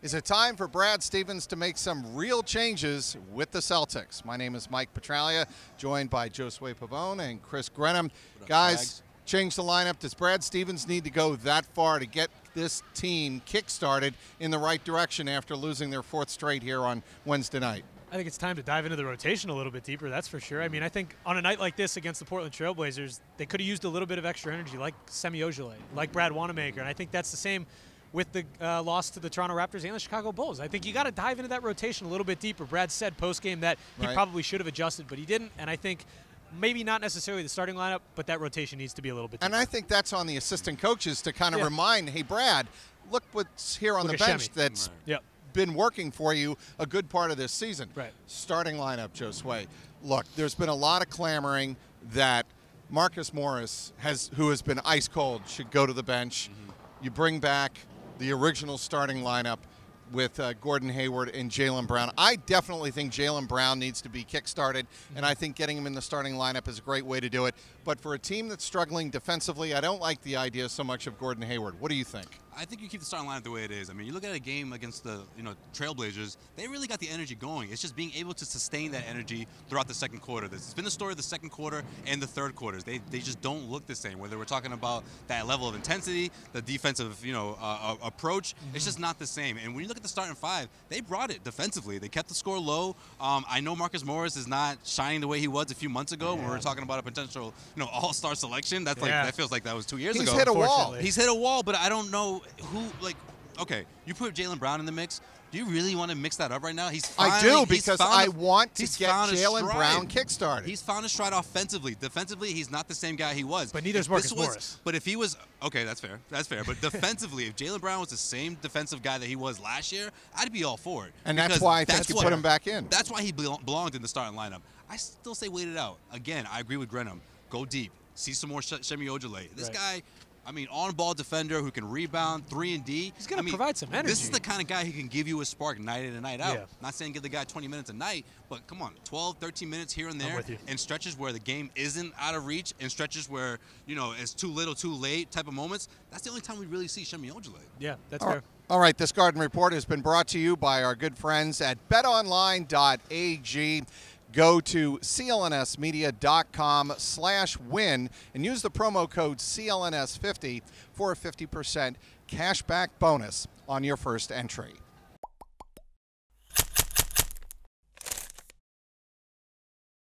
Is it time for Brad Stevens to make some real changes with the Celtics? My name is Mike Petralia, joined by Josue Pavone and Chris Grenham. Guys, change the lineup. Does Brad Stevens need to go that far to get this team kick-started in the right direction after losing their fourth straight here on Wednesday night? I think it's time to dive into the rotation a little bit deeper, that's for sure. I mean, I think on a night like this against the Portland Trailblazers, they could have used a little bit of extra energy, like Semi Ojeleye, like Brad Wanamaker, and I think that's the same with the loss to the Toronto Raptors and the Chicago Bulls. I think you got to dive into that rotation a little bit deeper. Brad said post-game that he probably should have adjusted, but he didn't, and I think maybe not necessarily the starting lineup, but that rotation needs to be a little bit deeper. And I think that's on the assistant coaches to kind of remind, hey, Brad, look what's here on the bench that's been working for you a good part of this season. Starting lineup, Josue. Look, there's been a lot of clamoring that Marcus Morris, who has been ice cold, should go to the bench. You bring back the original starting lineup with Gordon Hayward and Jaylen Brown. I definitely think Jaylen Brown needs to be kick-started, and I think getting him in the starting lineup is a great way to do it. But for a team that's struggling defensively, I don't like the idea so much of Gordon Hayward. What do you think? I think you keep the starting lineup the way it is. I mean, you look at a game against the Trailblazers, they really got the energy going. It's just being able to sustain that energy throughout the second quarter. This has been the story of the second quarter and the third quarters. They just don't look the same. Whether we're talking about that level of intensity, the defensive approach, it's just not the same. And when you look at the starting five, they brought it defensively. They kept the score low. I know Marcus Morris is not shining the way he was a few months ago when we were talking about a potential all-star selection. That's that feels like that was 2 years ago. He's hit a wall. He's hit a wall, but I don't know who, okay, you put Jaylen Brown in the mix. Do you really want to mix that up right now? I do, because I want to get Jaylen Brown kickstarted. He's found a stride offensively. Defensively, he's not the same guy he was. But neither is Marcus Morris. But if he was, okay, that's fair. That's fair. But defensively, if Jaylen Brown was the same defensive guy that he was last year, I'd be all for it. And that's why I think you put him back in. That's why he belonged in the starting lineup. I still say wait it out. Again, I agree with Grenham. Go deep. See some more Semi Ojeleye. This guy, I mean, on-ball defender who can rebound, 3 and D. He's going to provide some energy. This is the kind of guy who can give you a spark night in and night out. Not saying give the guy 20 minutes a night, but come on, 12, 13 minutes here and there, in stretches where the game isn't out of reach, in stretches where, it's too little, too late type of moments. That's the only time we really see Semi Ojeleye. Yeah, that's fair. All right, this Garden Report has been brought to you by our good friends at betonline.ag. Go to clnsmedia.com/win and use the promo code CLNS50 for a 50% cashback bonus on your first entry.